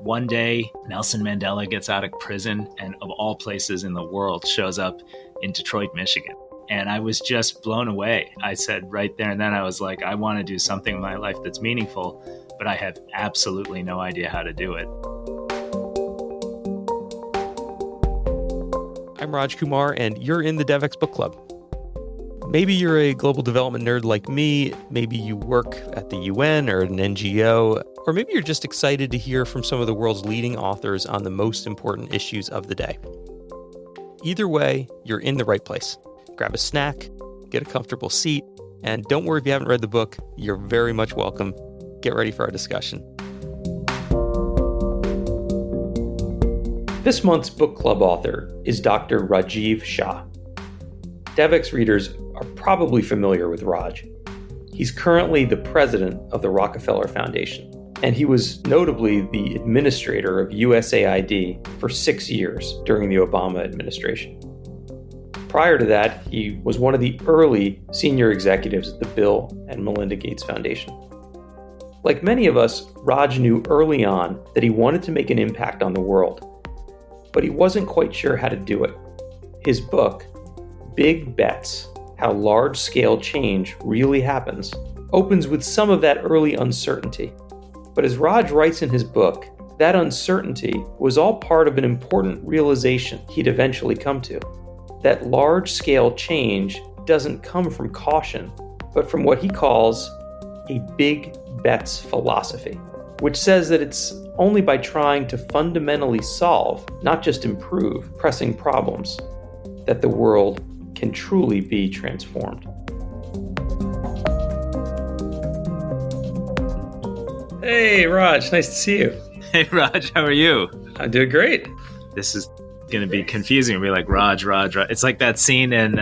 one day, Nelson Mandela gets out of prison and of all places in the world shows up in Detroit, Michigan. And I was just blown away. I said right there and then, I was like, I want to do something in my life that's meaningful, but I have absolutely no idea how to do it. I'm Raj Kumar, and you're in the DevX Book Club. Maybe you're a global development nerd like me. Maybe you work at the UN or an NGO, or maybe you're just excited to hear from some of the world's leading authors on the most important issues of the day. Either way, you're in the right place. Grab a snack, get a comfortable seat, and don't worry if you haven't read the book. You're very much welcome. Get ready for our discussion. This month's book club author is Dr. Rajiv Shah. DevX readers are probably familiar with Raj. He's currently the president of the Rockefeller Foundation, and he was notably the administrator of USAID for 6 years during the Obama administration. Prior to that, he was one of the early senior executives at the Bill and Melinda Gates Foundation. Like many of us, Raj knew early on that he wanted to make an impact on the world, but he wasn't quite sure how to do it. His book, Big Bets: How Large-Scale Change Really Happens, opens with some of that early uncertainty. But as Raj writes in his book, that uncertainty was all part of an important realization he'd eventually come to. That large-scale change doesn't come from caution, but from what he calls a big bets philosophy, which says that it's only by trying to fundamentally solve, not just improve, pressing problems, that the world can truly be transformed. Hey, Raj, nice to see you. Hey, Raj, how are you? I'm doing great. This is going to be confusing. It'll be like Raj. It's like that scene in...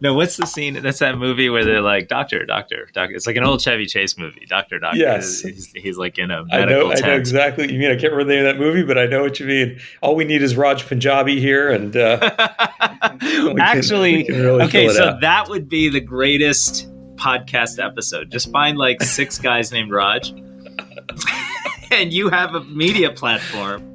No, what's the scene? That's that movie where they're like, doctor. It's like an old Chevy Chase movie, doctor. Yes. He's like in a medical tent. I know exactly what you mean. I can't remember the name of that movie, but I know what you mean. All we need is Raj Punjabi here, and actually, we can really okay, fill it so out. That would be the greatest podcast episode. Just find like 6 guys named Raj, and you have a media platform.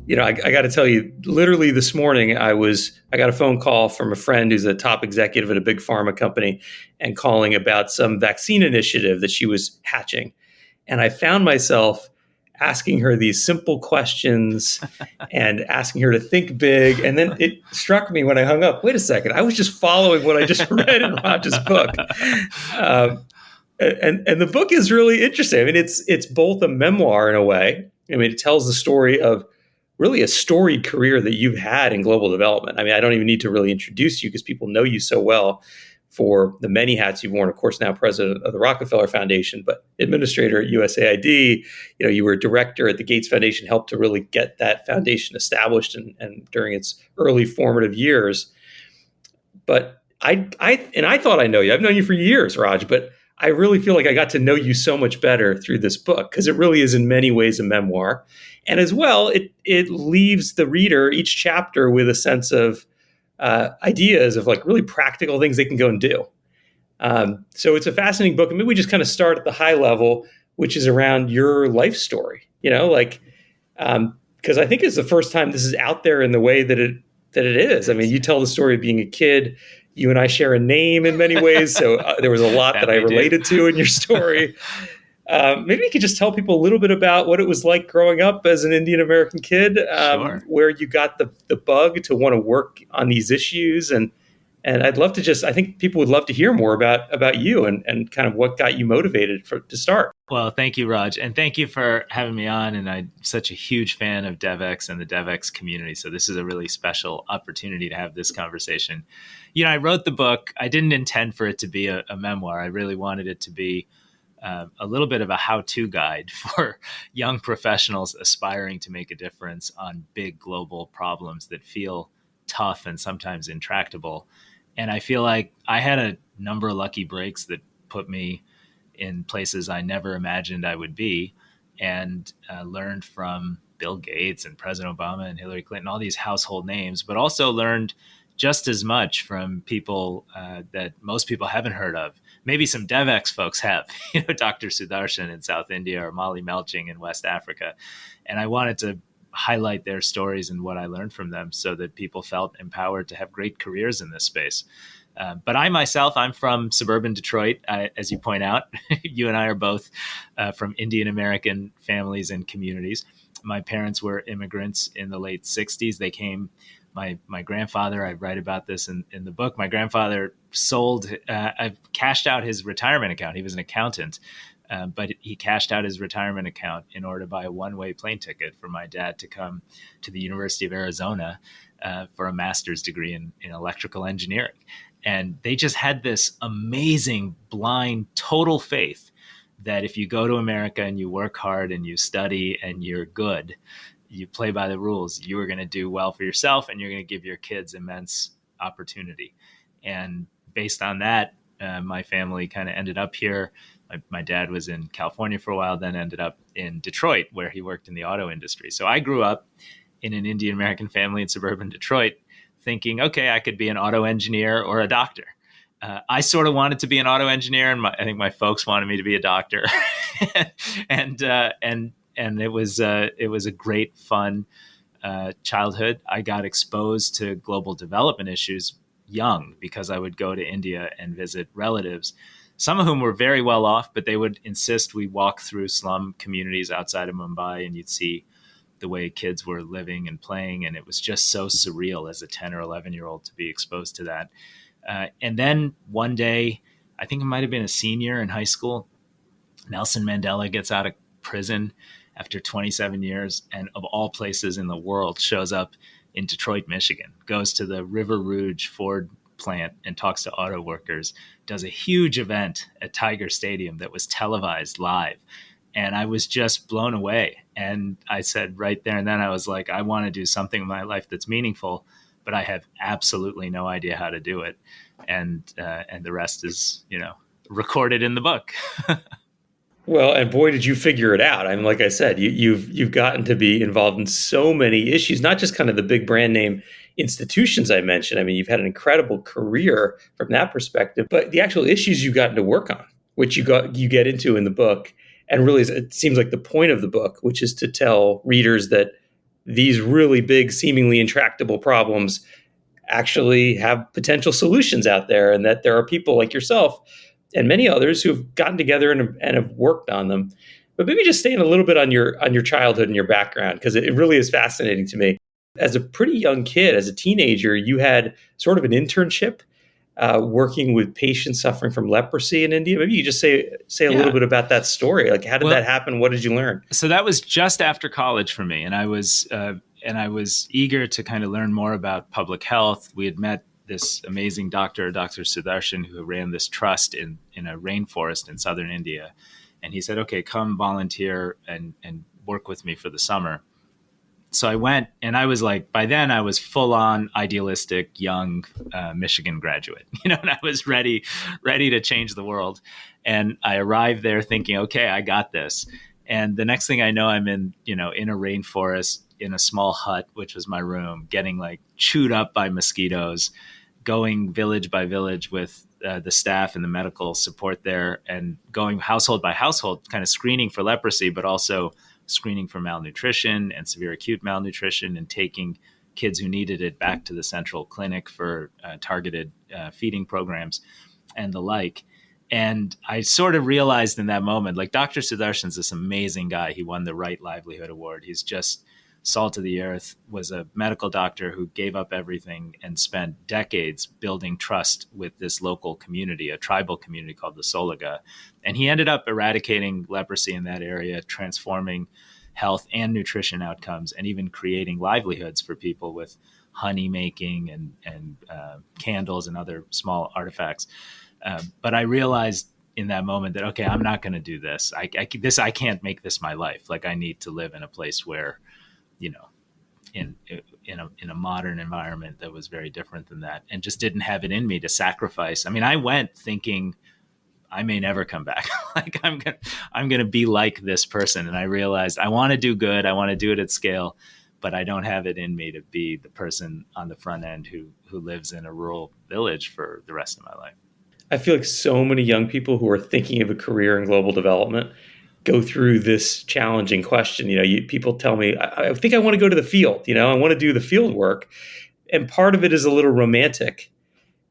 You know, I got to tell you, literally this morning, I got a phone call from a friend who's a top executive at a big pharma company and calling about some vaccine initiative that she was hatching. And I found myself asking her these simple questions and asking her to think big. And then it struck me when I hung up, wait a second, I was just following what I just read in Raj's book. And the book is really interesting. I mean, it's both a memoir in a way. I mean, it tells the story of really a storied career that you've had in global development. I mean, I don't even need to really introduce you because people know you so well for the many hats you've worn. Of course, now president of the Rockefeller Foundation, but administrator at USAID. You know, you were director at the Gates Foundation, helped to really get that foundation established and during its early formative years. But I thought I know you. I've known you for years, Raj, but I really feel like I got to know you so much better through this book because it really is in many ways a memoir. And as well, it leaves the reader each chapter with a sense of ideas of like really practical things they can go and do. So it's a fascinating book. And maybe we just kind of start at the high level, which is around your life story, you know, like, because I think it's the first time this is out there in the way that it is. I mean, you tell the story of being a kid. You and I share a name in many ways. So there was a lot that I related to in your story. Maybe you could just tell people a little bit about what it was like growing up as an Indian American kid, Sure. Where you got the bug to want to work on these issues. And I'd love to I think people would love to hear more about you and kind of what got you motivated to start. Well, thank you, Raj. And thank you for having me on. And I'm such a huge fan of DevX and the DevX community. So this is a really special opportunity to have this conversation. You know, I wrote the book. I didn't intend for it to be a memoir. I really wanted it to be a little bit of a how-to guide for young professionals aspiring to make a difference on big global problems that feel tough and sometimes intractable. And I feel like I had a number of lucky breaks that put me in places I never imagined I would be, and learned from Bill Gates and President Obama and Hillary Clinton, all these household names, but also learned just as much from people that most people haven't heard of. Maybe some DevX folks have, Dr. Sudarshan in South India or Molly Melching in West Africa. And I wanted to highlight their stories and what I learned from them so that people felt empowered to have great careers in this space. But I myself, I'm from suburban Detroit, as you point out. You and I are both from Indian American families and communities. My parents were immigrants in the late 60s. They came, my grandfather, I write about this in the book, my grandfather cashed out his retirement account. He was an accountant, but he cashed out his retirement account in order to buy a one-way plane ticket for my dad to come to the University of Arizona for a master's degree in electrical engineering. And they just had this amazing, blind, total faith that if you go to America and you work hard and you study and you're good, you play by the rules, you are going to do well for yourself and you're going to give your kids immense opportunity. And based on that, my family kind of ended up here. My dad was in California for a while, then ended up in Detroit, where he worked in the auto industry. So I grew up in an Indian American family in suburban Detroit, thinking, okay, I could be an auto engineer or a doctor. I sort of wanted to be an auto engineer, and I think my folks wanted me to be a doctor. and it was a great, fun childhood. I got exposed to global development issues young because I would go to India and visit relatives, some of whom were very well off, but they would insist we walk through slum communities outside of Mumbai, and you'd see the way kids were living and playing. And it was just so surreal as a 10 or 11-year-old to be exposed to that. And then one day, I think it might have been a senior in high school, Nelson Mandela gets out of prison after 27 years, and of all places in the world, shows up in Detroit, Michigan, goes to the River Rouge Ford plant and talks to auto workers, does a huge event at Tiger Stadium that was televised live. And I was just blown away. And I said right there and then, I was like, I want to do something in my life that's meaningful, but I have absolutely no idea how to do it. And the rest is, recorded in the book. Well, and boy, did you figure it out. I mean, like I said, you've gotten to be involved in so many issues, not just kind of the big brand name institutions I mentioned. I mean, you've had an incredible career from that perspective, but the actual issues you've gotten to work on, which you get into in the book, and really it seems like the point of the book, which is to tell readers that these really big, seemingly intractable problems actually have potential solutions out there, and that there are people like yourself and many others who have gotten together and have worked on them. But maybe just staying a little bit on your childhood and your background, because it really is fascinating to me. As a pretty young kid, as a teenager, you had sort of an internship working with patients suffering from leprosy in India. Maybe you just say a little bit about that story. Like, how did that happen? What did you learn? So that was just after college for me, and I was eager to kind of learn more about public health. We had met this amazing doctor, Dr. Sudarshan, who ran this trust in a rainforest in southern India. And he said, okay, come volunteer and work with me for the summer. So I went, and I was like, by then I was full on idealistic, young Michigan graduate, and I was ready to change the world. And I arrived there thinking, okay, I got this. And the next thing I know, I'm in a rainforest in a small hut, which was my room, getting like chewed up by mosquitoes, going village by village with the staff and the medical support there, and going household by household, kind of screening for leprosy, but also screening for malnutrition and severe acute malnutrition, and taking kids who needed it back to the central clinic for targeted feeding programs and the like. And I sort of realized in that moment, like, Dr. Sudarshan's this amazing guy. He won the Right Livelihood Award. He's just salt of the earth, was a medical doctor who gave up everything and spent decades building trust with this local community, a tribal community called the Solaga. And he ended up eradicating leprosy in that area, transforming health and nutrition outcomes, and even creating livelihoods for people with honey making and candles and other small artifacts. But I realized in that moment that, okay, I'm not going to do this. I can't make this my life. Like, I need to live in a place where, in a modern environment that was very different than that, and just didn't have it in me to sacrifice. I mean, I went thinking I may never come back. Like, I'm going to be like this person. And I realized I want to do good. I want to do it at scale, but I don't have it in me to be the person on the front end who lives in a rural village for the rest of my life. I feel like so many young people who are thinking of a career in global development go through this challenging question. People tell me, I think I want to go to the field. I want to do the field work. And part of it is a little romantic.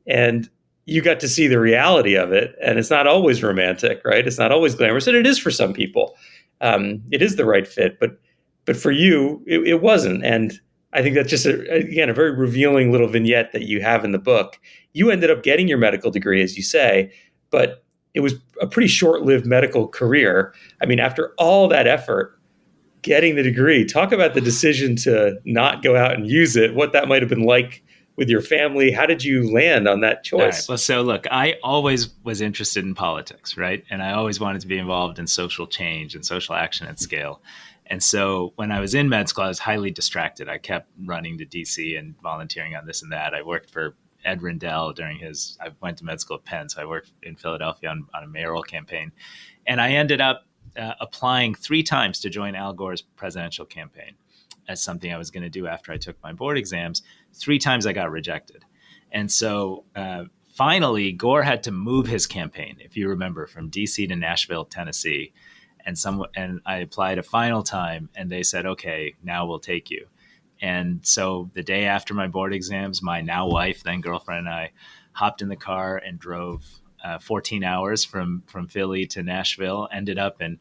And you got to see the reality of it. And it's not always romantic, right? It's not always glamorous. And it is for some people. It is the right fit. But for you, it wasn't. And I think that's just, again, a very revealing little vignette that you have in the book. You ended up getting your medical degree, as you say, but it was a pretty short-lived medical career. I mean, after all that effort, getting the degree, talk about the decision to not go out and use it, what that might have been like with your family. How did you land on that All right. choice? Well, so look, I always was interested in politics, right? And I always wanted to be involved in social change and social action at scale. And so when I was in med school, I was highly distracted. I kept running to DC and volunteering on this and that. I worked for Ed Rendell I went to med school at Penn, so I worked in Philadelphia on a mayoral campaign. And I ended up applying 3 times to join Al Gore's presidential campaign as something I was going to do after I took my board exams. 3 times I got rejected. And so finally, Gore had to move his campaign, if you remember, from DC to Nashville, Tennessee. And I applied a final time, and they said, okay, now we'll take you. And so the day after my board exams, my now wife, then girlfriend, and I hopped in the car and drove 14 hours from Philly to Nashville, ended up in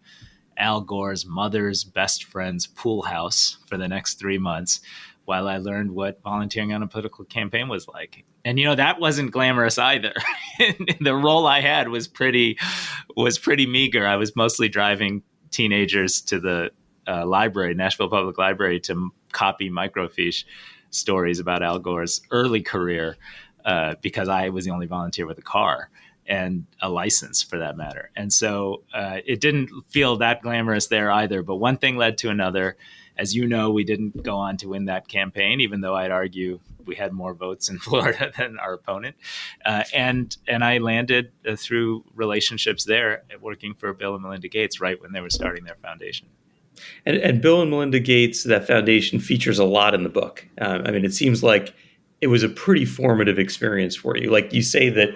Al Gore's mother's best friend's pool house for the next 3 months while I learned what volunteering on a political campaign was like. And, that wasn't glamorous either. The role I had was pretty meager. I was mostly driving teenagers to the library, Nashville Public Library, to copy microfiche stories about Al Gore's early career because I was the only volunteer with a car and a license for that matter. And so it didn't feel that glamorous there either. But one thing led to another. As you know, we didn't go on to win that campaign, even though I'd argue we had more votes in Florida than our opponent. And I landed through relationships there working for Bill and Melinda Gates right when they were starting their foundation. And Bill and Melinda Gates, that foundation features a lot in the book. I mean, it seems like it was a pretty formative experience for you. Like you say that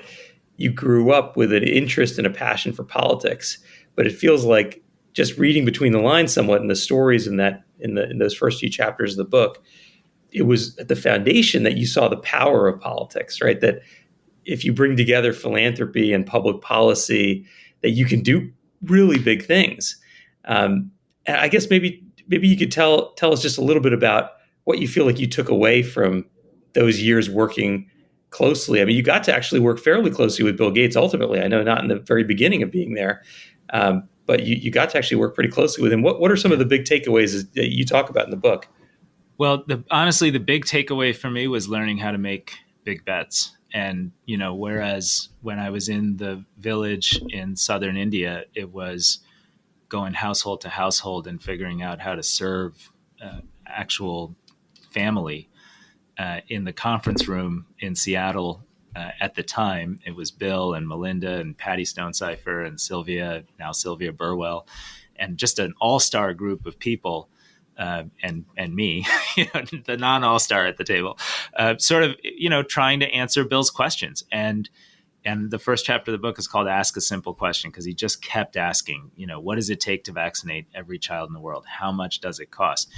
you grew up with an interest and a passion for politics, but it feels like just reading between the lines somewhat in the stories in those first few chapters of the book, it was at the foundation that you saw the power of politics, right? That if you bring together philanthropy and public policy, that you can do really big things. And I guess maybe you could tell us just a little bit about what you feel like you took away from those years working closely. I mean, you got to actually work fairly closely with Bill Gates ultimately. I know not in the very beginning of being there, but you got to actually work pretty closely with him. What are some of the big takeaways that you talk about in the book? Well, honestly, the big takeaway for me was learning how to make big bets. And, whereas when I was in the village in southern India, it was going household to household and figuring out how to serve actual family. In the conference room in Seattle at the time, it was Bill and Melinda and Patty Stonecipher and now Sylvia Burwell, and just an all-star group of people, and me, the non-all-star at the table, sort of, trying to answer Bill's questions. And the first chapter of the book is called Ask a Simple Question, because he just kept asking, what does it take to vaccinate every child in the world? How much does it cost?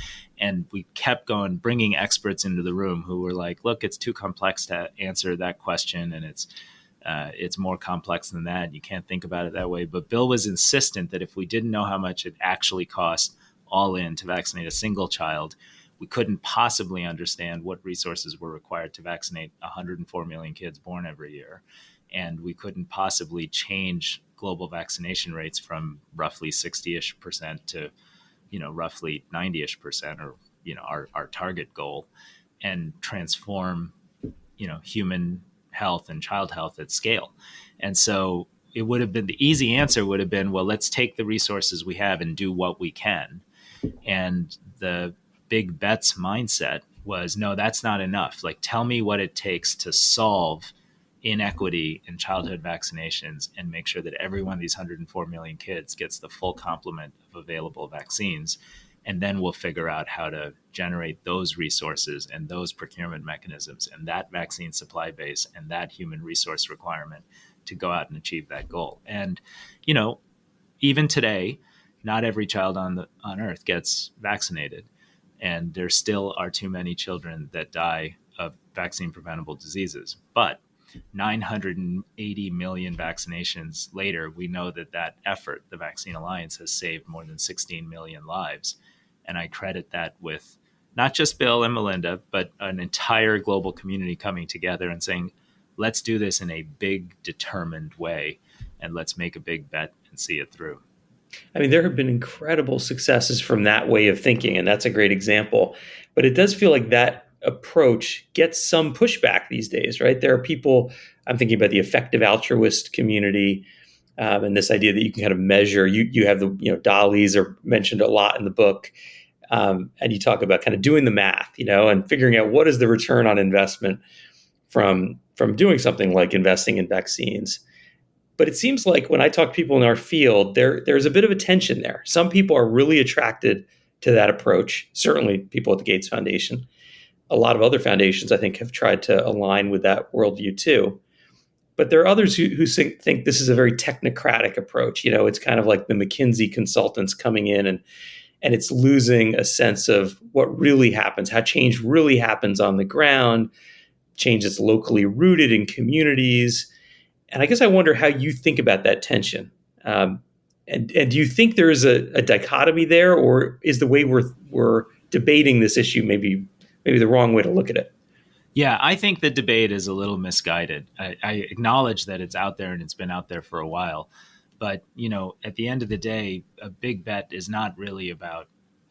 And we kept going, bringing experts into the room who were like, look, it's too complex to answer that question. And it's more complex than that. You can't think about it that way. But Bill was insistent that if we didn't know how much it actually cost all in to vaccinate a single child, we couldn't possibly understand what resources were required to vaccinate 104 million kids born every year. And we couldn't possibly change global vaccination rates from roughly 60-ish% to, roughly 90-ish%, or, our target goal, and transform, human health and child health at scale. And so it would have been, the easy answer would have been, well, let's take the resources we have and do what we can. And the big bets mindset was, no, that's not enough. Like, tell me what it takes to solve inequity in childhood vaccinations and make sure that every one of these 104 million kids gets the full complement of available vaccines. And then we'll figure out how to generate those resources and those procurement mechanisms and that vaccine supply base and that human resource requirement to go out and achieve that goal. And, you know, even today, not every child on Earth gets vaccinated, and there still are too many children that die of vaccine preventable diseases. But 980 million vaccinations later, we know that that effort, the Vaccine Alliance, has saved more than 16 million lives. And I credit that with not just Bill and Melinda, but an entire global community coming together and saying, let's do this in a big, determined way, and let's make a big bet and see it through. I mean, there have been incredible successes from that way of thinking, and that's a great example. But it does feel like that approach gets some pushback these days, right? There are people, I'm thinking about the effective altruist community, and this idea that you can kind of measure. You have the, dollies are mentioned a lot in the book, and you talk about kind of doing the math, and figuring out what is the return on investment from doing something like investing in vaccines. But it seems like when I talk to people in our field, there's a bit of a tension there. Some people are really attracted to that approach. Certainly, people at the Gates Foundation. A lot of other foundations, I think, have tried to align with that worldview too. But there are others who think this is a very technocratic approach. It's kind of like the McKinsey consultants coming in and it's losing a sense of what really happens, how change really happens on the ground, change that's locally rooted in communities. And I guess I wonder how you think about that tension. And do you think there is a dichotomy there, or is the way we're debating this issue maybe the wrong way to look at it? Yeah, I think the debate is a little misguided. I acknowledge that it's out there and it's been out there for a while. But, at the end of the day, a big bet is not really about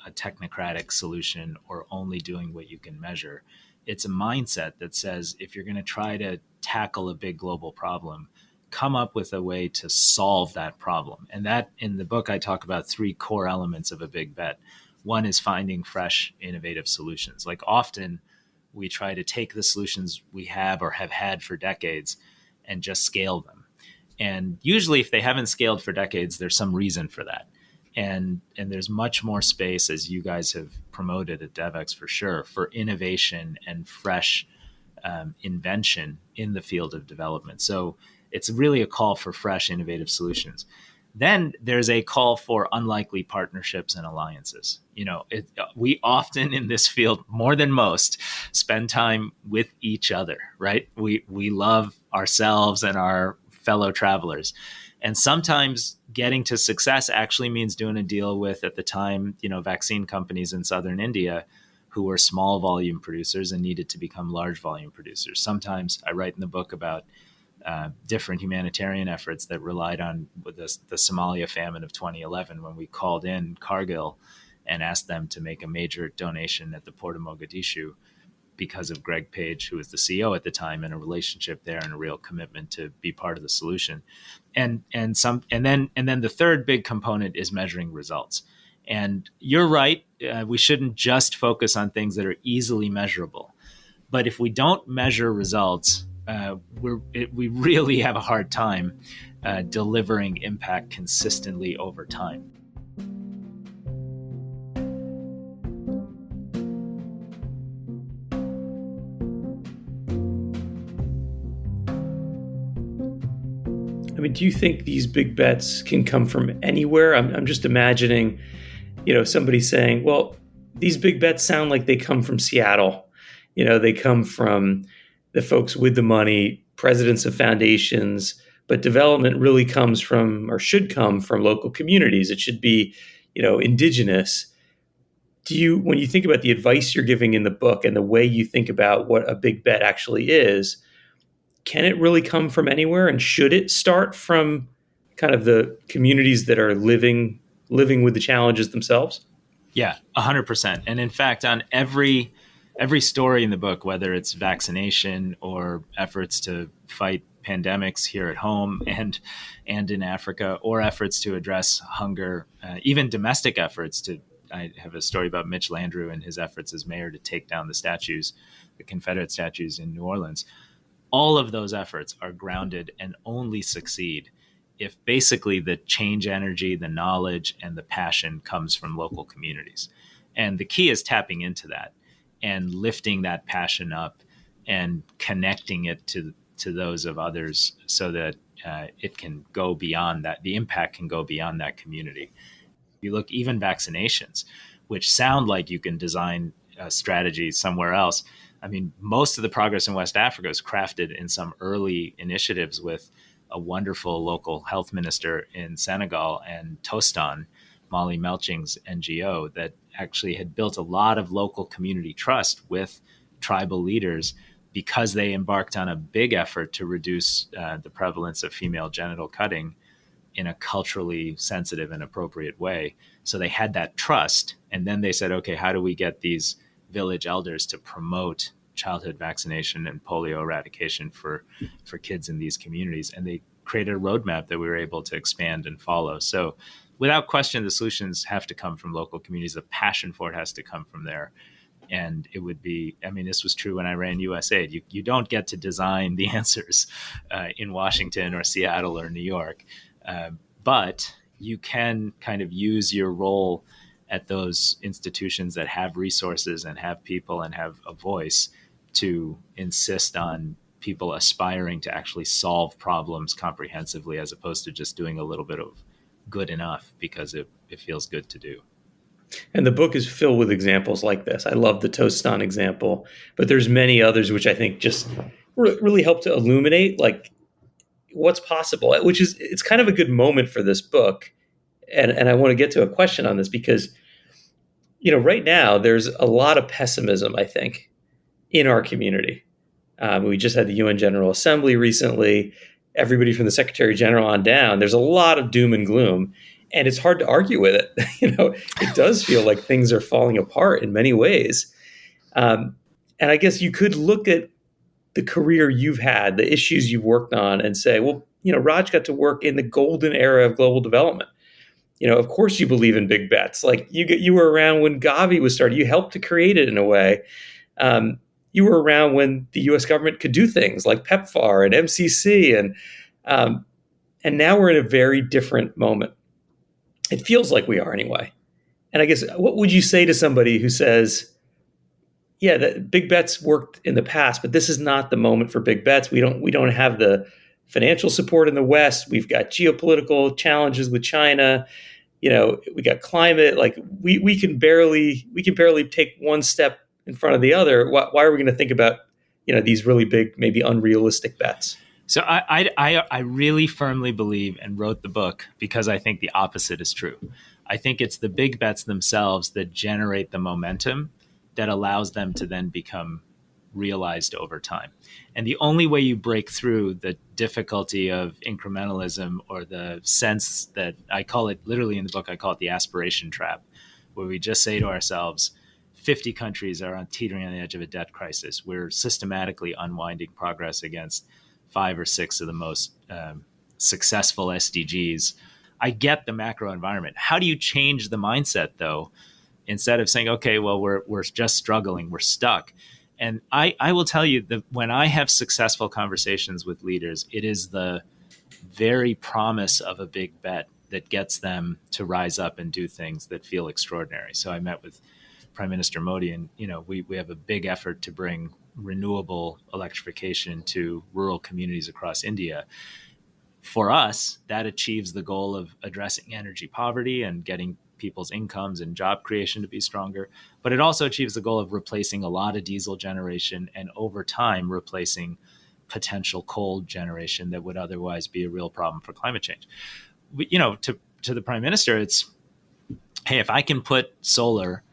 a technocratic solution or only doing what you can measure. It's a mindset that says if you're going to try to tackle a big global problem, come up with a way to solve that problem. And that, in the book, I talk about 3 core elements of a big bet. One is finding fresh, innovative solutions. Like often we try to take the solutions we have or have had for decades and just scale them. And usually if they haven't scaled for decades, there's some reason for that. And there's much more space, as you guys have promoted at DevEx for sure, for innovation and fresh invention in the field of development. So it's really a call for fresh, innovative solutions. Then there's a call for unlikely partnerships and alliances. We often in this field, more than most, spend time with each other, right? We love ourselves and our fellow travelers. And sometimes getting to success actually means doing a deal with, at the time, vaccine companies in southern India who were small volume producers and needed to become large volume producers. Sometimes I write in the book about different humanitarian efforts that relied on the Somalia famine of 2011, when we called in Cargill and asked them to make a major donation at the port of Mogadishu because of Greg Page, who was the CEO at the time, and a relationship there and a real commitment to be part of the solution. And then the third big component is measuring results. And you're right, we shouldn't just focus on things that are easily measurable. But if we don't measure results, we really have a hard time delivering impact consistently over time. I mean, do you think these big bets can come from anywhere? I'm just imagining, somebody saying, well, these big bets sound like they come from Seattle. They come from the folks with the money, presidents of foundations, but development really comes from, or should come from, local communities. It should be, indigenous. When you think about the advice you're giving in the book and the way you think about what a big bet actually is, can it really come from anywhere? And should it start from kind of the communities that are living with the challenges themselves? Yeah, 100%. And in fact, on every story in the book, whether it's vaccination or efforts to fight pandemics here at home and in Africa, or efforts to address hunger, even domestic efforts I have a story about Mitch Landrieu and his efforts as mayor to take down the Confederate statues in New Orleans. All of those efforts are grounded and only succeed if basically the change energy, the knowledge, and the passion comes from local communities. And the key is tapping into that and lifting that passion up and connecting it to those of others so that it can go beyond that. The impact can go beyond that community. You look even vaccinations, which sound like you can design a strategy somewhere else. I mean, most of the progress in West Africa is crafted in some early initiatives with a wonderful local health minister in Senegal and Tostan, Molly Melching's NGO, that actually had built a lot of local community trust with tribal leaders because they embarked on a big effort to reduce the prevalence of female genital cutting in a culturally sensitive and appropriate way. So they had that trust. And then they said, okay, how do we get these village elders to promote childhood vaccination and polio eradication for kids in these communities? And they created a roadmap that we were able to expand and follow. So without question, the solutions have to come from local communities. The passion for it has to come from there. And it would be, I mean, this was true when I ran USAID. You don't get to design the answers in Washington or Seattle or New York. But you can kind of use your role at those institutions that have resources and have people and have a voice to insist on people aspiring to actually solve problems comprehensively, as opposed to just doing a little bit of good enough because it feels good to do. And the book is filled with examples like this. I love the Tostan example, but there's many others which I think just really help to illuminate like what's possible, which is, it's kind of a good moment for this book. And I want to get to a question on this because, right now there's a lot of pessimism, I think, in our community. We just had the UN General Assembly recently. Everybody from the Secretary General on down, there's a lot of doom and gloom, and it's hard to argue with it. It does feel like things are falling apart in many ways. And I guess you could look at the career you've had, the issues you've worked on, and say, well, Raj got to work in the golden era of global development. Of course you believe in big bets. Like you were around when Gavi was started. You helped to create it in a way. You were around when the U.S. government could do things like PEPFAR and MCC, and now we're in a very different moment. It feels like we are anyway. And I guess, what would you say to somebody who says, yeah, that big bets worked in the past, but this is not the moment for big bets. We don't have the financial support in the West. We've got geopolitical challenges with China. We got climate. Like we can barely take one step in front of the other. Why are we going to think about these really big, maybe unrealistic bets? So I really firmly believe, and wrote the book because I think the opposite is true. I think it's the big bets themselves that generate the momentum that allows them to then become realized over time. And the only way you break through the difficulty of incrementalism, or the sense that, I call it literally in the book, I call it the aspiration trap, where we just say to ourselves, 50 countries are teetering on the edge of a debt crisis. We're systematically unwinding progress against 5 or 6 of the most successful SDGs. I get the macro environment. How do you change the mindset, though? Instead of saying, okay, well, we're just struggling, we're stuck. And I will tell you that when I have successful conversations with leaders, it is the very promise of a big bet that gets them to rise up and do things that feel extraordinary. So I met with Prime Minister Modi, and we have a big effort to bring renewable electrification to rural communities across India. For us, that achieves the goal of addressing energy poverty and getting people's incomes and job creation to be stronger. But it also achieves the goal of replacing a lot of diesel generation, and over time replacing potential coal generation that would otherwise be a real problem for climate change. To the Prime Minister, it's, hey, if I can put solar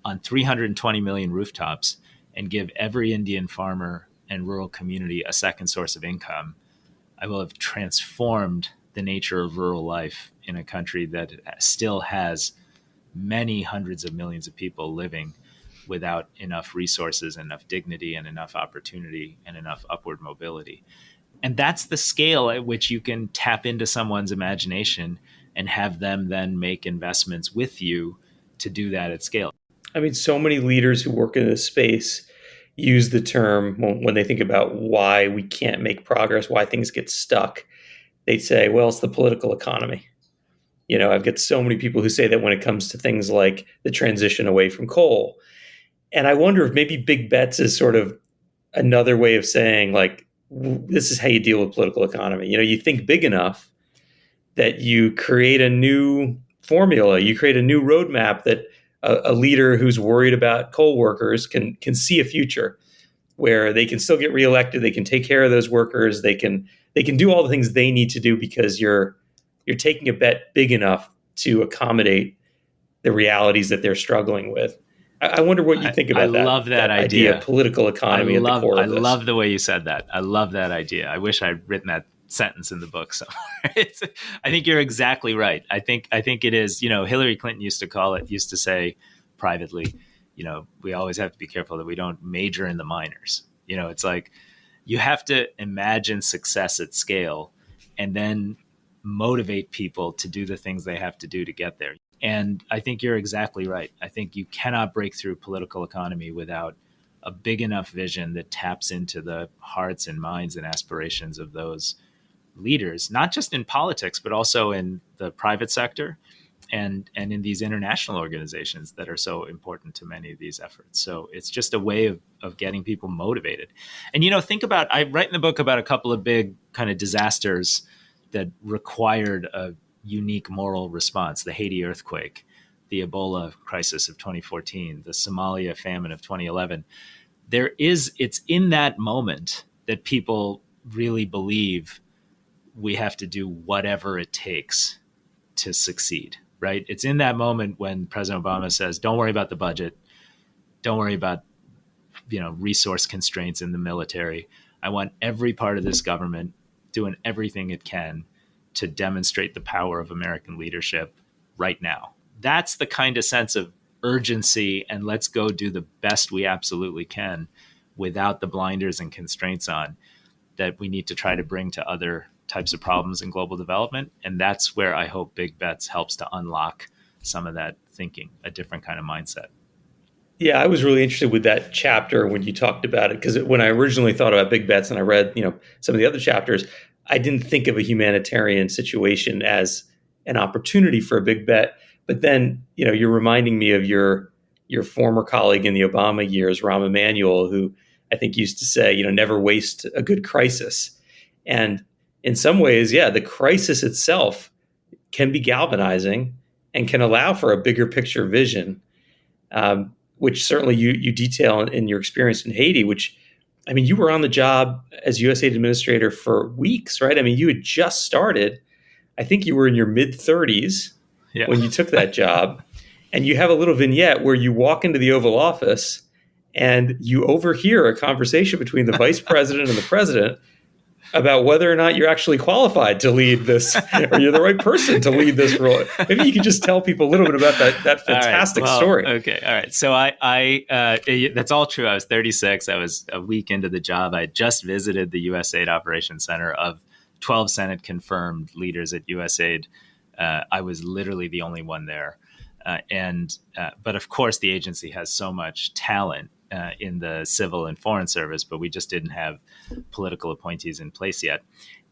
on 320 million rooftops and give every Indian farmer and rural community a second source of income, I will have transformed the nature of rural life in a country that still has many hundreds of millions of people living without enough resources, enough dignity, and enough opportunity, and enough upward mobility. And that's the scale at which you can tap into someone's imagination and have them then make investments with you to do that at scale. I mean, so many leaders who work in this space use the term when they think about why we can't make progress, why things get stuck. They'd say, well, it's the political economy. I've got so many people who say that when it comes to things like the transition away from coal. And I wonder if maybe big bets is sort of another way of saying, like, this is how you deal with political economy. You think big enough that you create a new formula, you create a new roadmap that a leader who's worried about coal workers can see a future where they can still get reelected, they can take care of those workers, they can do all the things they need to do because you're taking a bet big enough to accommodate the realities that they're struggling with. I wonder what you think I about love that that idea of idea. political economy at the core I of this. love the way you said that. I love that idea. I wish I'd written that sentence in the book somewhere. I think you're exactly right. I think it is. Hillary Clinton used to say privately, we always have to be careful that we don't major in the minors. It's like you have to imagine success at scale and then motivate people to do the things they have to do to get there. And I think you're exactly right. I think you cannot break through political economy without a big enough vision that taps into the hearts and minds and aspirations of those leaders, not just in politics, but also in the private sector and in these international organizations that are so important to many of these efforts. So it's just a way of getting people motivated. And, think about, I write in the book about a couple of big kind of disasters that required a unique moral response: the Haiti earthquake, the Ebola crisis of 2014, the Somalia famine of 2011. It's in that moment that people really believe we have to do whatever it takes to succeed, right? It's in that moment when President Obama says, don't worry about the budget. Don't worry about, resource constraints in the military. I want every part of this government doing everything it can to demonstrate the power of American leadership right now. That's the kind of sense of urgency and let's go do the best we absolutely can without the blinders and constraints on that we need to try to bring to other types of problems in global development. And that's where I hope Big Bets helps to unlock some of that thinking, a different kind of mindset. Yeah, I was really interested with that chapter when you talked about it, because when I originally thought about big bets and I read, some of the other chapters, I didn't think of a humanitarian situation as an opportunity for a big bet. But then, you're reminding me of your former colleague in the Obama years, Rahm Emanuel, who I think used to say, never waste a good crisis. And in some ways, yeah, the crisis itself can be galvanizing and can allow for a bigger picture vision. Which certainly you detail in your experience in Haiti, which, I mean, you were on the job as USAID administrator for weeks, right? I mean, you had just started. I think you were in your mid 30s Yeah. when you took that job. And you have a little vignette where you walk into the Oval Office and you overhear a conversation between the vice president and the president about whether or not you're actually qualified to lead this, or you're the right person to lead this role. Maybe you could just tell people a little bit about that fantastic story. Okay. All right. So that's all true. I was 36. I was a week into the job. I just visited the USAID Operations Center. Of 12 Senate confirmed leaders at USAID, I was literally the only one there. But of course, the agency has so much talent in the civil and foreign service, but we just didn't have political appointees in place yet.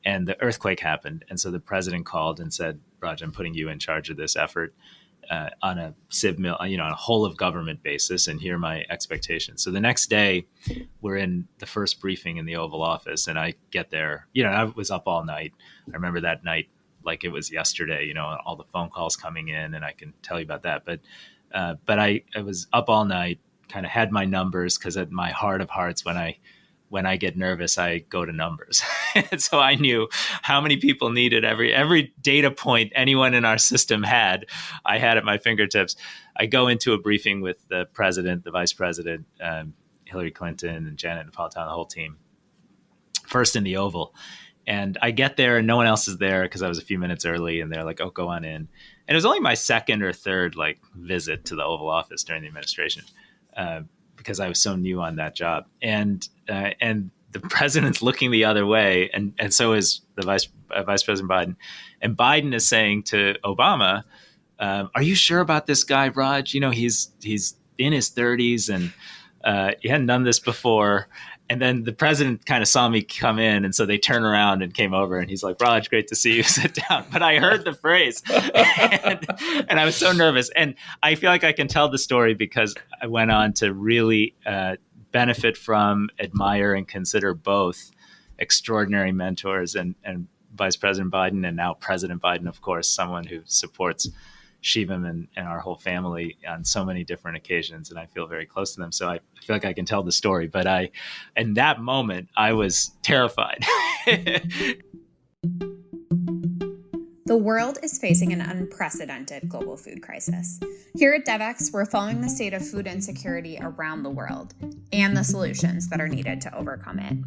And the earthquake happened. And so the president called and said, Raj, I'm putting you in charge of this effort on a on a whole of government basis. And here are my expectations. So the next day, we're in the first briefing in the Oval Office. And I get there, I was up all night. I remember that night like it was yesterday, all the phone calls coming in, and I can tell you about that. But I was up all night, kind of had my numbers, because at my heart of hearts, when I get nervous, I go to numbers. And so I knew how many people needed every data point anyone in our system had. I had at my fingertips. I go into a briefing with the president, the vice president, Hillary Clinton, and Janet Napolitano, the whole team, first in the Oval. And I get there and no one else is there because I was a few minutes early, and they're like, oh, go on in. And it was only my second or third visit to the Oval Office during the administration, because I was so new on that job. And the president's looking the other way, and so is the Vice President Biden. And Biden is saying to Obama, are you sure about this guy, Raj? He's in his 30s and he hadn't done this before. And then the president kind of saw me come in. And so they turned around and came over and he's like, Raj, great to see you. Sit down. But I heard the phrase and I was so nervous. And I feel like I can tell the story because I went on to really benefit from, admire, and consider both extraordinary mentors and Vice President Biden and now President Biden, of course, someone who supports Shivam and our whole family on so many different occasions. And I feel very close to them. So I feel like I can tell the story. But in that moment, I was terrified. The world is facing an unprecedented global food crisis. Here at DevEx, we're following the state of food insecurity around the world and the solutions that are needed to overcome it.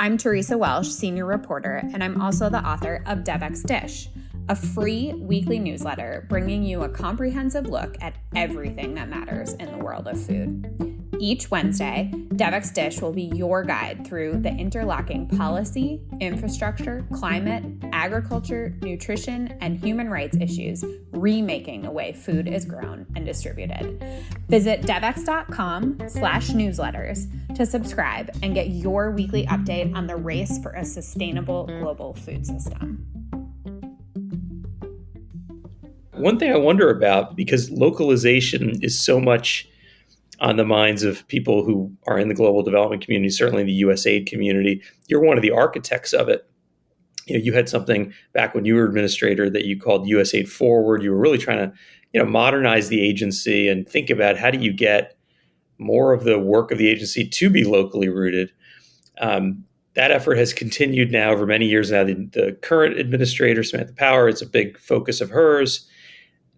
I'm Teresa Welsh, senior reporter, and I'm also the author of DevEx Dish, a free weekly newsletter bringing you a comprehensive look at everything that matters in the world of food. Each Wednesday, DevEx Dish will be your guide through the interlocking policy, infrastructure, climate, agriculture, nutrition, and human rights issues remaking the way food is grown and distributed. Visit devex.com/newsletters to subscribe and get your weekly update on the race for a sustainable global food system. One thing I wonder about, because localization is so much on the minds of people who are in the global development community, certainly the USAID community, you're one of the architects of it. You had something back when you were administrator that you called USAID Forward. You were really trying to, modernize the agency and think about how do you get more of the work of the agency to be locally rooted. That effort has continued now over many years now. The current administrator, Samantha Power, it's a big focus of hers.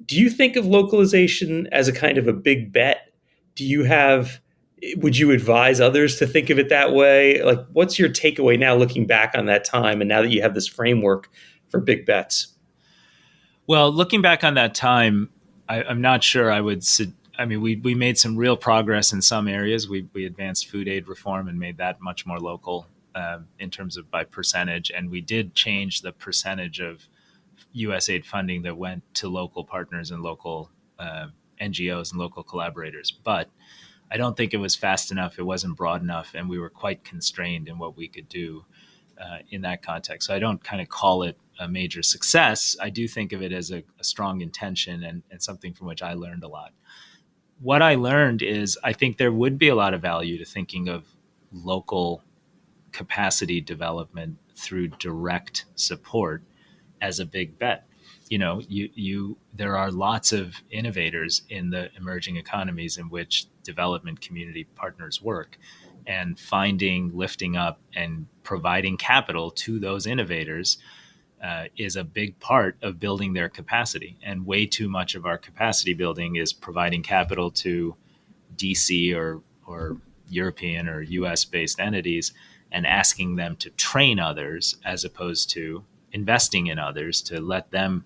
Do you think of localization as a kind of a big bet? Would you advise others to think of it that way? Like, what's your takeaway now looking back on that time and now that you have this framework for big bets? Well, looking back on that time, I'm not sure I would. We made some real progress in some areas. We advanced food aid reform and made that much more local in terms of by percentage. And we did change the percentage of USAID funding that went to local partners and local NGOs and local collaborators. But I don't think it was fast enough. It wasn't broad enough. And we were quite constrained in what we could do in that context. So I don't kind of call it a major success. I do think of it as a strong intention and something from which I learned a lot. What I learned is I think there would be a lot of value to thinking of local capacity development through direct support as a big bet. There are lots of innovators in the emerging economies in which development community partners work, and lifting up and providing capital to those innovators is a big part of building their capacity. And way too much of our capacity building is providing capital to DC or European or US based entities and asking them to train others as opposed to investing in others to let them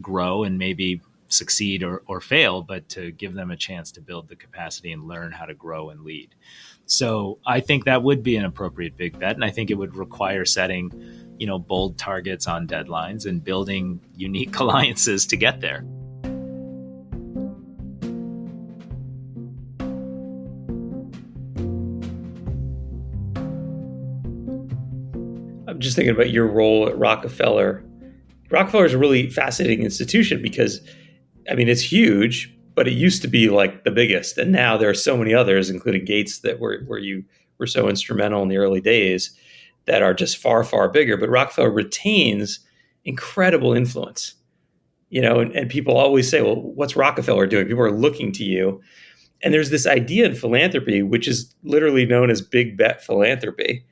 grow and maybe succeed or fail, but to give them a chance to build the capacity and learn how to grow and lead. So I think that would be an appropriate big bet. And I think it would require setting, bold targets on deadlines and building unique alliances to get there. I'm just thinking about your role at Rockefeller. Rockefeller is a really fascinating institution because, it's huge, but it used to be like the biggest. And now there are so many others, including Gates, where you were so instrumental in the early days, that are just far, far bigger. But Rockefeller retains incredible influence, and people always say, well, what's Rockefeller doing? People are looking to you. And there's this idea in philanthropy, which is literally known as big bet philanthropy.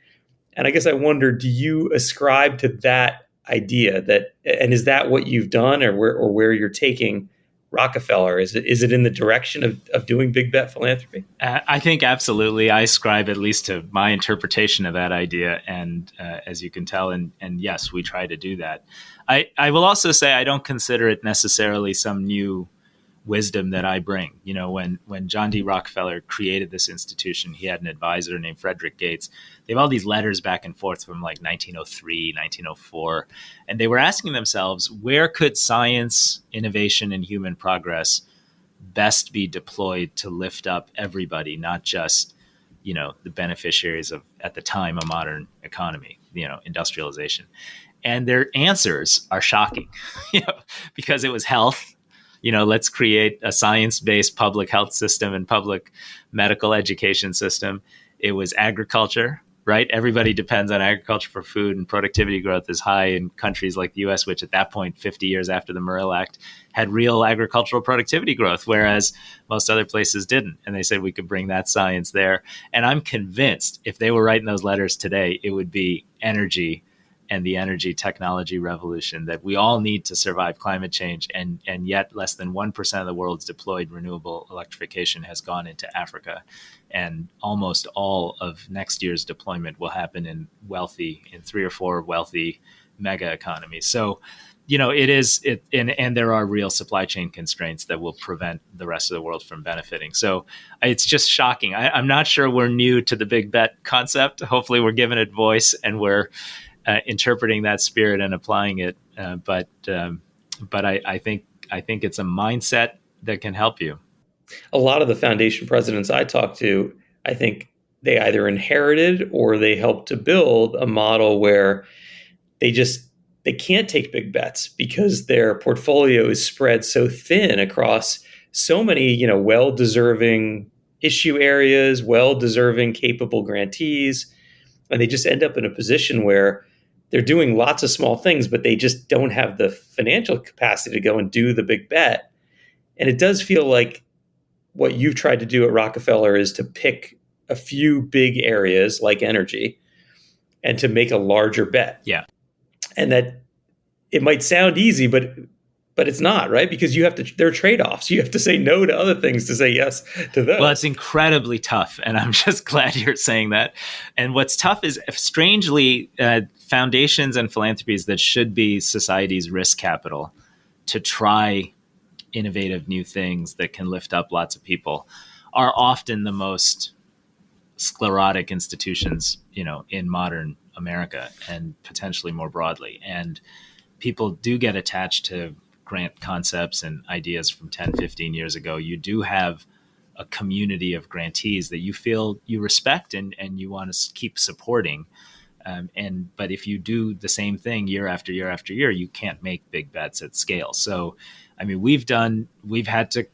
And I guess I wonder, do you ascribe to that idea and is that what you've done or where you're taking Rockefeller? Is it in the direction of doing big bet philanthropy? I think absolutely. I ascribe at least to my interpretation of that idea. And as you can tell, and yes, we try to do that. I will also say I don't consider it necessarily some new wisdom that I bring. When John D. Rockefeller created this institution, he had an advisor named Frederick Gates. They have all these letters back and forth from like 1903, 1904. And they were asking themselves, where could science, innovation, and human progress best be deployed to lift up everybody, not just the beneficiaries of, at the time, a modern economy, industrialization. And their answers are shocking, because it was health. Let's create a science-based public health system and public medical education system. It was agriculture, right? Everybody depends on agriculture for food, and productivity growth is high in countries like the US, which at that point, 50 years after the Morrill Act, had real agricultural productivity growth, whereas most other places didn't. And they said we could bring that science there. And I'm convinced if they were writing those letters today, it would be energy and the energy technology revolution that we all need to survive climate change. And yet less than 1% of the world's deployed renewable electrification has gone into Africa. And almost all of next year's deployment will happen in 3 or 4 wealthy mega economies. So, and there are real supply chain constraints that will prevent the rest of the world from benefiting. So it's just shocking. I'm not sure we're new to the big bet concept. Hopefully we're giving it voice and we're interpreting that spirit and applying it. But I think it's a mindset that can help you. A lot of the foundation presidents I talked to, I think they either inherited or they helped to build a model where they can't take big bets because their portfolio is spread so thin across so many, well-deserving issue areas, well-deserving, capable grantees. And they just end up in a position where they're doing lots of small things, but they just don't have the financial capacity to go and do the big bet. And it does feel like what you've tried to do at Rockefeller is to pick a few big areas like energy and to make a larger bet. Yeah. And that it might sound easy, but it's not, right? Because there are trade-offs. You have to say no to other things to say yes to those. Well, it's incredibly tough. And I'm just glad you're saying that. And what's tough is, strangely, foundations and philanthropies that should be society's risk capital to try innovative new things that can lift up lots of people are often the most sclerotic institutions, in modern America and potentially more broadly. And people do get attached to grant concepts and ideas from 10, 15 years ago. You do have a community of grantees that you feel you respect and you want to keep supporting. But if you do the same thing year after year after year, you can't make big bets at scale. So, we've had to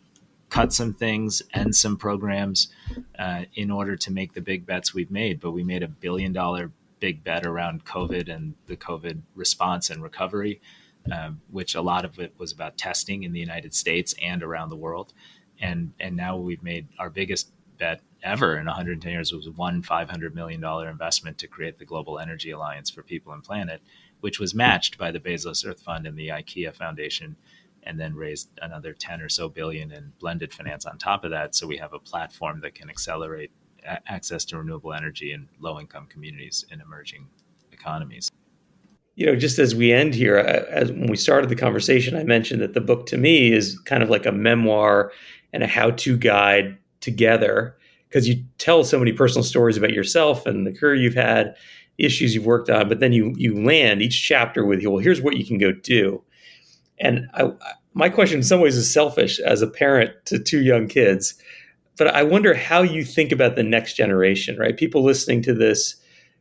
cut some things and some programs in order to make the big bets we've made. But we made $1 billion big bet around COVID and the COVID response and recovery, which a lot of it was about testing in the United States and around the world. And now we've made our biggest bet ever in 110 years was one $500 million investment to create the Global Energy Alliance for People and Planet, which was matched by the Bezos Earth Fund and the IKEA Foundation, and then raised another 10 or so billion in blended finance on top of that. So we have a platform that can accelerate access to renewable energy in low-income communities in emerging economies. Just as we end here, when we started the conversation, I mentioned that the book to me is kind of like a memoir and a how-to guide together, because you tell so many personal stories about yourself and the career you've had, issues you've worked on, but then you land each chapter with, well, here's what you can go do. And my question in some ways is selfish as a parent to 2 young kids, but I wonder how you think about the next generation, right? People listening to this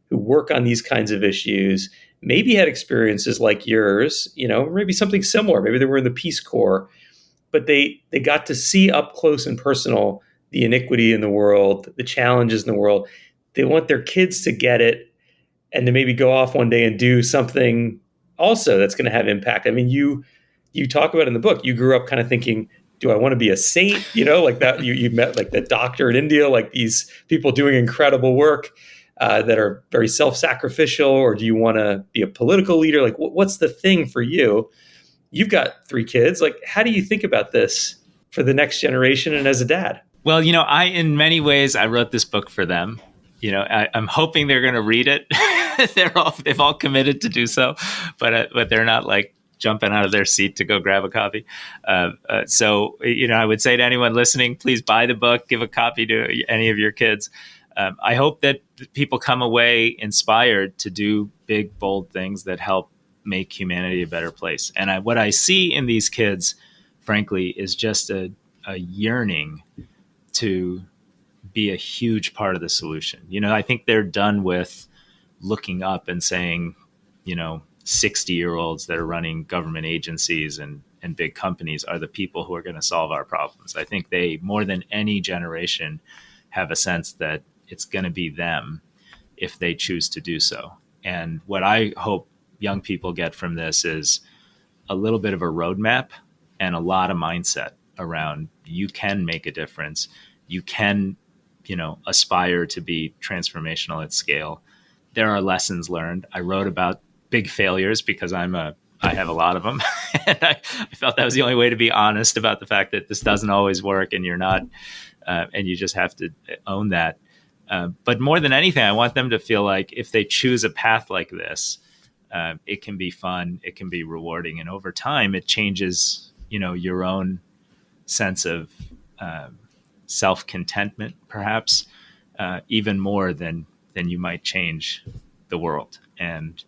who work on these kinds of issues maybe had experiences like yours, maybe something similar. Maybe they were in the Peace Corps, but they got to see up close and personal the iniquity in the world, the challenges in the world. They want their kids to get it and to maybe go off one day and do something also that's going to have impact. You talk about in the book, you grew up kind of thinking, do I want to be a saint? Like that, you met like the doctor in India, like these people doing incredible work that are very self-sacrificial, or do you want to be a political leader? Like what's the thing for you? You've got 3 kids. Like, how do you think about this for the next generation and as a dad? Well, in many ways, I wrote this book for them. I'm hoping they're going to read it. They've all committed to do so, but they're not like jumping out of their seat to go grab a copy. So, I would say to anyone listening, please buy the book, give a copy to any of your kids. I hope that people come away inspired to do big, bold things that help make humanity a better place. And what I see in these kids, frankly, is just a yearning to be a huge part of the solution. I think they're done with looking up and saying, 60-year-olds that are running government agencies and big companies are the people who are going to solve our problems. I think they, more than any generation, have a sense that it's going to be them if they choose to do so. And what I hope young people get from this is a little bit of a roadmap and a lot of mindset around you can make a difference. You can, aspire to be transformational at scale. There are lessons learned. I wrote about big failures because I have a lot of them. And I felt that was the only way to be honest about the fact that this doesn't always work and you're not, and you just have to own that. But more than anything, I want them to feel like if they choose a path like this, it can be fun, it can be rewarding. And over time, it changes, your own sense of self-contentment, perhaps, even more than you might change the world. And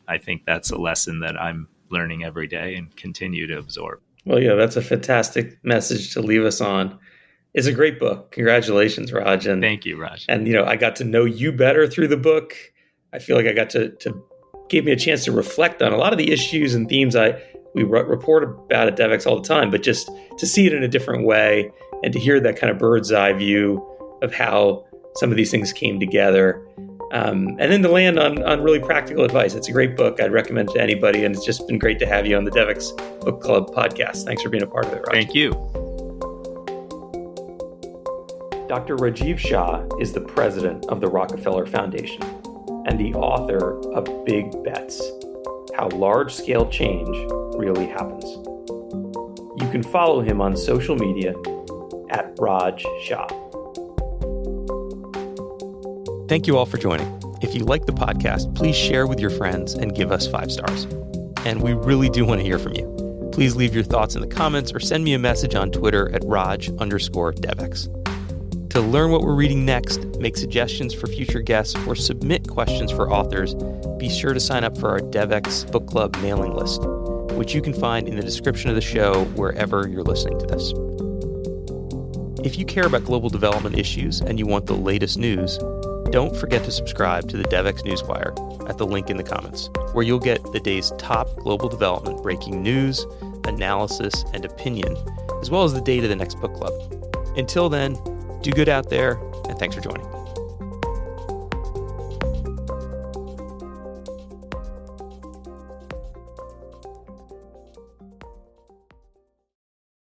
I think that's a lesson that I'm learning every day and continue to absorb. Well, yeah, that's a fantastic message to leave us on. It's a great book. Congratulations, Raj. And thank you, Raj. And, I got to know you better through the book. I feel like I got to gave me a chance to reflect on a lot of the issues and themes we report about at DevX all the time, but just to see it in a different way and to hear that kind of bird's eye view of how some of these things came together. And then to land on really practical advice. It's a great book. I'd recommend it to anybody. And it's just been great to have you on the DevX Book Club podcast. Thanks for being a part of it, Raj. Thank you. Dr. Rajiv Shah is the president of the Rockefeller Foundation and the author of Big Bets: How Large-Scale Change Really Happens. You can follow him on social media at Raj Shah. Thank you all for joining. If you like the podcast, please share with your friends and give us 5 stars. And we really do want to hear from you. Please leave your thoughts in the comments or send me a message on Twitter at Raj_DevX. To learn what we're reading next, make suggestions for future guests, or submit questions for authors, be sure to sign up for our DevX Book Club mailing list, which you can find in the description of the show wherever you're listening to this. If you care about global development issues and you want the latest news, don't forget to subscribe to the DevX Newswire at the link in the comments, where you'll get the day's top global development breaking news, analysis, and opinion, as well as the date of the next book club. Until then, do good out there, and thanks for joining.